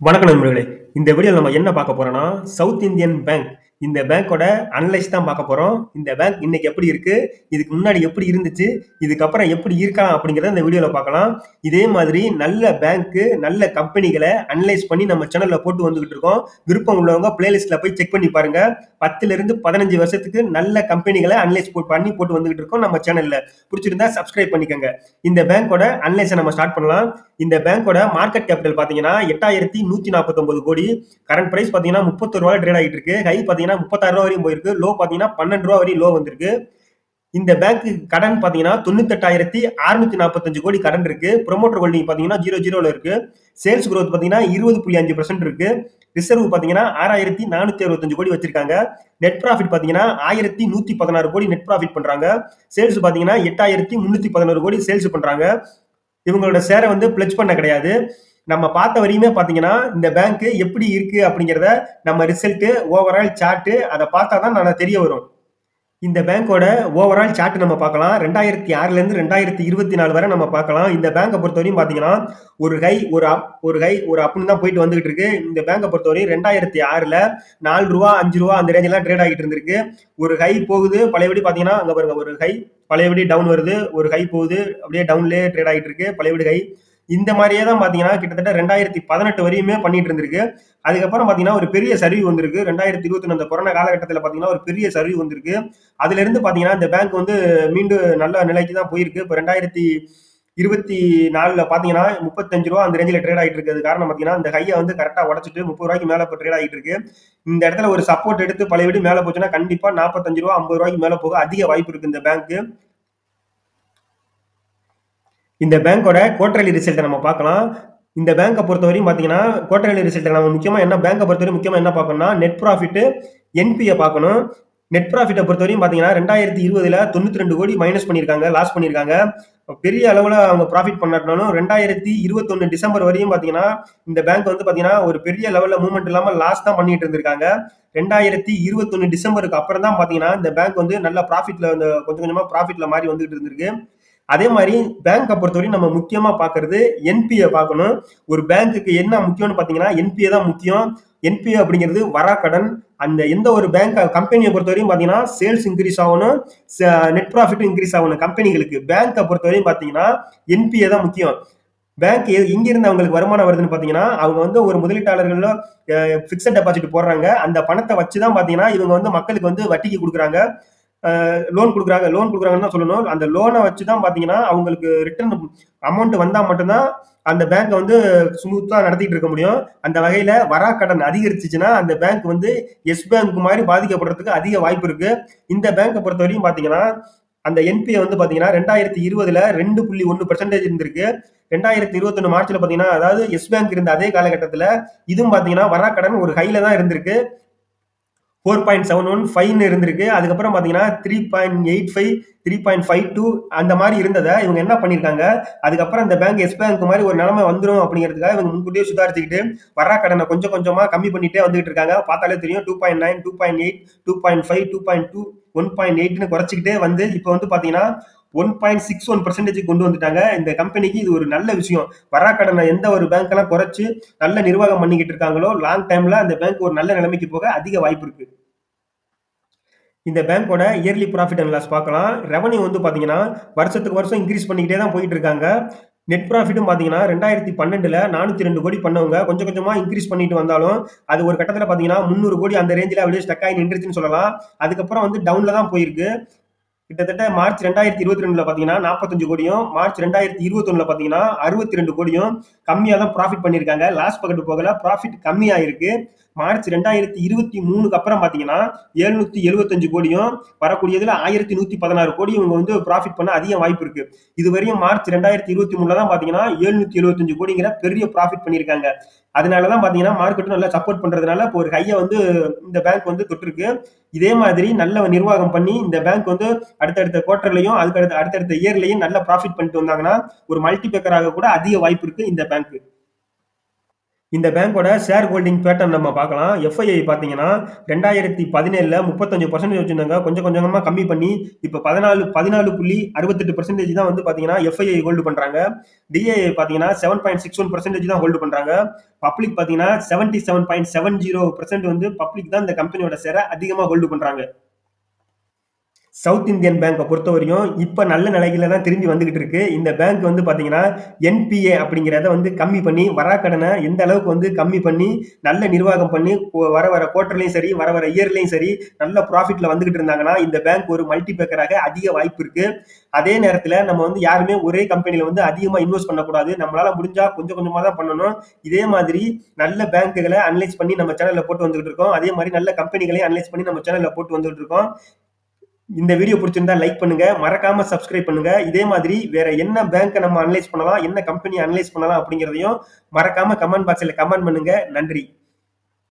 வணக்கம் நண்பர்களே. இந்த வீடியோல நம்ம என்ன பார்க்க போறோம்னா, சவுத் இந்தியன் பேங்க். இந்த பேங்கோட அனலைஸ் தான் பார்க்க போறோம். இந்த பேங்க் இன்னைக்கு எப்படி இருக்கு? இதுக்கு முன்னாடி எப்படி இருந்துச்சு? இதுக்கப்புறம் எப்படி இருக்கலாம்? அப்படிங்கிறத இந்த வீடியோல பார்க்கலாம். இதே மாதிரி நல்ல பேங்க்கு, நல்ல கம்பெனிகள அனலைஸ் பண்ணி நம்ம சேனல்ல போட்டு வந்துகிட்டு இருக்கோம். விருப்பம் உள்ளவங்க பிளேலிஸ்ட்ல போய் செக் பண்ணி பாருங்க. 10ல இருந்து 15 வருஷத்துக்கு நல்ல கம்பெனிகள அனலைஸ் பண்ணி போட்டு வந்துகிட்டு இருக்கோம் நம்ம சேனல்ல. பிடிச்சிருந்தா சப்ஸ்கிரைப் பண்ணிக்கங்க. இந்த பேங்கோட அனலைஸ நம்ம ஸ்டார்ட் பண்ணலாம். இந்த பேங்கோட மார்க்கெட் கேபிட்டல் பாத்தீங்கன்னா 8149 கோடி. கரண்ட் பிரைஸ் பாத்தீங்கன்னா ரூ. 31 ட்ரேட் ஆகிட்டு இருக்கு. ஹை பாத்தீங்கன்னா ரூ. 36 வரையும் போயிருக்கு. லோ பாத்தீங்கன்னா ரூ. 12 வரையும் லோ வந்திருக்கு. இந்த பேங்க் கடன் பாத்தீங்கன்னா 98,645 கோடி கடன் இருக்கு. ப்ரொமோட்டர் ஹோல்டிங் பாத்தீங்கன்னா 00ல இருக்கு. சேல்ஸ் growth பாத்தீங்கன்னா 20.5% இருக்கு. ரிசர்வ் பாத்தீங்கன்னா 6,465 கோடி வச்சிருக்காங்க. நெட் ப்ராஃபிட் பாத்தீங்கன்னா 1,116 கோடி நெட் ப்ராஃபிட் பண்றாங்க. சேல்ஸ் பாத்தீங்கன்னா 8,311 கோடி சேல்ஸ் பண்றாங்க. இவங்களோட ஷேரை வந்து பிளட்ஜ் பண்ண கிடையாது. நம்ம பார்த்த வரையுமே பாத்தீங்கன்னா இந்த பேங்க் எப்படி இருக்கு அப்படிங்கறத நம்ம ரிசல்ட் ஓவரால் சார்ட் அதை பார்த்தா தான் நான் தெரிய வரும். இந்த பேங்கோட ஓவரால் சார்ட் நம்ம பார்க்கலாம். 2006ல இருந்து 2024 வரை நம்ம பார்க்கலாம். இந்த பேங்கை பொறுத்தவரையும் பாத்தீங்கன்னா ஒரு ஹை ஒரு அப்னு தான் போயிட்டு வந்துகிட்டு இருக்கு. இந்த பேங்கை பொறுத்தவரையும் 2006ல ரூ. 4 5 அந்த ரேஞ்ச் எல்லாம் ட்ரேட் ஆகிட்டு இருந்திருக்கு. ஒரு ஹை போகுது, பழையபடி பாத்தீங்கன்னா அங்க பாருங்க, ஒரு ஹை பழையபடி டவுன் வருது, ஒரு ஹை போகுது, அப்படியே டவுன்லயே ட்ரேட் ஆகிட்டு இருக்கு, பழையபடி ஹை. இந்த மாதிரியே தான் பாத்தீங்கன்னா கிட்டத்தட்ட 2018 வரையுமே பண்ணிட்டு இருந்திருக்கு. அதுக்கப்புறம் பாத்தீங்கன்னா ஒரு பெரிய சரிவு வந்திருக்கு. 2021 அந்த கொரோனா காலகட்டத்தில் பாத்தீங்கன்னா ஒரு பெரிய சரிவு வந்திருக்கு. அதுல இருந்து பாத்தீங்கன்னா இந்த பேங்க் வந்து மீண்டும் நல்ல நிலைக்கு தான் போயிருக்கு. இப்போ 2024ல பாத்தீங்கன்னா ரூ. 35 அந்த ரேஞ்சில் ட்ரேட் ஆகிட்டு இருக்கு. காரணம் பாத்தீங்கன்னா இந்த ஹையை வந்து கரெக்டா உடச்சிட்டு ரூ. 30 மேல இப்போ ட்ரேட் ஆகிட்டு இருக்கு. இந்த இடத்துல ஒரு சப்போர்ட் எடுத்து பழையபடி மேல போச்சுன்னா கண்டிப்பா ரூ. 45 ரூ. 50 மேல போக அதிக வாய்ப்பு இருக்கு இந்த பேங்க். இந்த பேங்கோட குவார்டர்லி ரிசல்ட்டை நம்ம பார்க்கலாம். இந்த பேங்கை பொறுத்தவரையும் பாத்தீங்கன்னா குவார்டர்லி ரிசல்ட் நம்ம முக்கியமா என்ன பேங்கை பொறுத்தவரை முக்கியமா என்ன பார்க்கணும்னா நெட் ப்ராஃபிட், என்பிஏ பார்க்கணும். நெட் ப்ராஃபிட்டை பொறுத்தவரையும் பாத்தீங்கன்னா 2020ல 92 கோடி மைனஸ் பண்ணியிருக்காங்க, லாஸ் பண்ணியிருக்காங்க. பெரிய அளவுல அவங்க ப்ராஃபிட் பண்ணாலும் 2021 டிசம்பர் வரையும் பாத்தீங்கன்னா இந்த பேங்க் வந்து பாத்தீங்கன்னா ஒரு பெரிய லெவல்ல மூவ்மெண்ட் இல்லாம லாஸ் தான் பண்ணிட்டு இருந்திருக்காங்க. 2021 டிசம்பருக்கு அப்புறம் தான் பாத்தீங்கன்னா இந்த பேங்க் வந்து நல்ல ப்ராஃபிட்ல கொஞ்சம் கொஞ்சமா ப்ராஃபிட்ல மாறி வந்துட்டு இருந்திருக்கு. அதே மாதிரி பேங்கை பொறுத்தவரையும் நம்ம முக்கியமா பாக்குறது என்பிஏ பார்க்கணும். ஒரு பேங்க்குக்கு என்ன முக்கியம்னு பாத்தீங்கன்னா என்பிஏ தான் முக்கியம். என்பிஏ அப்படிங்கிறது வராக்கடன். அந்த எந்த ஒரு பேங்க் கம்பெனியை பொறுத்தவரையும் பாத்தீங்கன்னா சேல்ஸ் இன்க்ரீஸ் ஆகணும், நெட் ப்ராஃபிட் இன்க்ரீஸ் ஆகணும் கம்பெனிகளுக்கு. பேங்கை பொறுத்தவரையும் பாத்தீங்கன்னா என்பிஏ தான் முக்கியம். பேங்க் எங்க இருந்து அவங்களுக்கு வருமானம் வருதுன்னு பாத்தீங்கன்னா அவங்க வந்து ஒரு முதலீட்டாளர்கள பிக்சட் டெபாசிட் போடுறாங்க. அந்த பணத்தை வச்சுதான் பாத்தீங்கன்னா இவங்க வந்து மக்களுக்கு வந்து வட்டிக்கு கொடுக்குறாங்க, லோன் கொடுக்குறாங்கன்னு தான் சொல்லணும். அந்த லோனை வச்சுதான் பாத்தீங்கன்னா அவங்களுக்கு ரிட்டர்ன் அமௌண்ட் வந்தா மட்டும்தான் அந்த பேங்க் வந்து ஸ்மூத்தா நடத்திட்டு இருக்க முடியும். அந்த வகையில வராக்கடன் அதிகரிச்சுச்சுன்னா அந்த பேங்க் வந்து எஸ் பேங்க் மாதிரி பாதிக்கப்படுறதுக்கு அதிக வாய்ப்பு இருக்கு. இந்த பேங்கை பொறுத்த வரையும் பாத்தீங்கன்னா அந்த என்பிஏ வந்து பாத்தீங்கன்னா 2020ல 2.1% இருந்திருக்கு. 2021 மார்ச்ல பாத்தீங்கன்னா அதாவது எஸ் பேங்க் இருந்த அதே காலகட்டத்துல இதுவும் பாத்தீங்கன்னா வராக்கடன் ஒரு ஹைல தான் இருந்திருக்கு. 4.715 இருந்திருக்கு. அதுக்கப்புறம் பாத்தீங்கன்னா 3.85 3.52 அந்த மாதிரி இருந்ததை இவங்க என்ன பண்ணிருக்காங்க, அதுக்கப்புறம் இந்த பேங்க் எஸ் பேங்க் மாதிரி ஒரு நிலைமை வந்துடும் அப்படிங்கிறதுக்காக இவங்க முன்கூட்டியே சுதாரிச்சுக்கிட்டு வரா கடனை கொஞ்சம் கொஞ்சமா கம்மி பண்ணிட்டே வந்துகிட்டு இருக்காங்க. பார்த்தாலே தெரியும் 2.9 2.8 2.5 2.2 1.8ன்னு குறைச்சிக்கிட்டே வந்து இப்போ வந்து பாத்தீங்கன்னா 1.61% கொண்டு வந்துட்டாங்க. இந்த கம்பெனிக்கு இது ஒரு நல்ல விஷயம். வராக்கடனை எந்த ஒரு பேங்க் எல்லாம் குறைச்சு நல்ல நிர்வாகம் பண்ணிக்கிட்டு இருக்காங்களோ லாங் டைம்ல அந்த பேங்க் ஒரு நல்ல நிலைமைக்கு போக அதிக வாய்ப்பு இருக்கு. இந்த பேங்கோட இயர்லி ப்ராஃபிட் அண்ட் லாஸ் பார்க்கலாம். ரெவன்யூ வந்து பாத்தீங்கன்னா வருஷத்துக்கு வருஷம் இன்க்ரீஸ் பண்ணிக்கிட்டே தான் போயிட்டு இருக்காங்க. நெட் ப்ராஃபிட்டும் பாத்தீங்கன்னா 2012ல 402 கோடி பண்ணவங்க கொஞ்சம் கொஞ்சமா இன்க்ரீஸ் பண்ணிட்டு வந்தாலும் அது ஒரு கட்டத்துல பாத்தீங்கன்னா 300 கோடி அந்த ரேஞ்சில அப்படியே ஸ்டக் ஆகி நின்றுச்சுன்னு சொல்லலாம். அதுக்கப்புறம் வந்து டவுன்ல தான் போயிருக்கு. கிட்டத்தட்ட மார்ச் 2022ல பாத்தீங்கன்னா 45 கோடியும், மார்ச் 2021ல பாத்தீங்கன்னா 62 கோடியும் கம்மியா தான் ப்ராஃபிட் பண்ணிருக்காங்க. லாஸ் பக்கெட் போகல, ப்ராஃபிட் கம்மியா இருக்கு. மார்ச் 2023க்கு அப்புறம் பாத்தீங்கன்னா 775 கோடியும் வரக்கூடியதுல 1116 கோடி இவங்க வந்து ப்ராஃபிட் பண்ண அதிக வாய்ப்பு இருக்கு. இதுவரையும் மார்ச் 2023ல தான் பாத்தீங்கன்னா 775 கோடிங்கிற பெரிய ப்ராஃபிட் பண்ணிருக்காங்க. அதனாலதான் பாத்தீங்கன்னா மார்க்கெட்டும் நல்லா சப்போர்ட் பண்றதுனால இப்போ ஒரு ஹையை வந்து இந்த பேங்க் வந்து தொட்டிருக்கு. இதே மாதிரி நல்ல நிர்வாகம் பண்ணி இந்த பேங்க் வந்து அடுத்தடுத்த குவார்டர்லயும் அதுக்கு அடுத்தடுத்த இயர்லயும் நல்ல ப்ராஃபிட் பண்ணிட்டு வந்தாங்கன்னா ஒரு மல்டிபேக்கராக கூட அதிக வாய்ப்பு இருக்கு இந்த பேங்க். இந்த பேங்கோட ஷேர் ஹோல்டிங் பேட்டர்ன் நம்ம பார்க்கலாம். எஃப்ஐஐ பார்த்தீங்கன்னா 2017ல 35% வச்சிருந்தாங்க. கொஞ்சம் கொஞ்சமா கம்மி பண்ணி இப்ப 14.68% தான் வந்து பார்த்தீங்கன்னா எஃப்ஐஐ ஹோல்டு பண்றாங்க. டிஐஐ பார்த்தீங்கன்னா 7.61% தான் ஹோல்டு பண்றாங்க. பப்ளிக் பார்த்தீங்கன்னா 77.70% வந்து பப்ளிக் தான் இந்த கம்பெனியோட ஷேரை அதிகமா ஹோல்டு பண்றாங்க. சவுத் இந்தியன் பேங்கை பொறுத்தவரையும் இப்ப நல்ல நிலையில தான் திரும்பி வந்துகிட்டு இருக்கு. இந்த பேங்க் வந்து பாத்தீங்கன்னா என்பிஏ அப்படிங்கிறத வந்து கம்மி பண்ணி வராக்கடனை எந்த அளவுக்கு வந்து கம்மி பண்ணி நல்ல நிர்வாகம் பண்ணி வர குவார்டர்லயும் சரி வர இயர்லயும் சரி நல்ல ப்ராஃபிட்ல வந்துகிட்டு இருந்தாங்கன்னா இந்த பேங்க் ஒரு மல்டிபேக்கராக அதிக வாய்ப்பு இருக்கு. அதே நேரத்துல நம்ம வந்து யாருமே ஒரே கம்பெனில வந்து அதிகமா இன்வெஸ்ட் பண்ணக்கூடாது. நம்மளால முடிஞ்சா கொஞ்சம் கொஞ்சமா தான் பண்ணணும். இதே மாதிரி நல்ல பேங்குகளை அனலைஸ் பண்ணி நம்ம சேனல்ல போட்டு வந்துகிட்டு இருக்கோம். அதே மாதிரி நல்ல கம்பெனிகளை அனலைஸ் பண்ணி நம்ம சேனல்ல போட்டு வந்துகிட்டு இருக்கோம். இந்த வீடியோ பிடிச்சிருந்தா லைக் பண்ணுங்க, மறக்காம சப்ஸ்கிரைப் பண்ணுங்க. இதே மாதிரி வேற என்ன பேங்கை நம்ம அனலைஸ் பண்ணலாம், என்ன கம்பெனி அனலைஸ் பண்ணலாம் அப்படிங்கிறதையும் மறக்காம கமெண்ட் பாக்ஸ்ல கமெண்ட் பண்ணுங்க. நன்றி.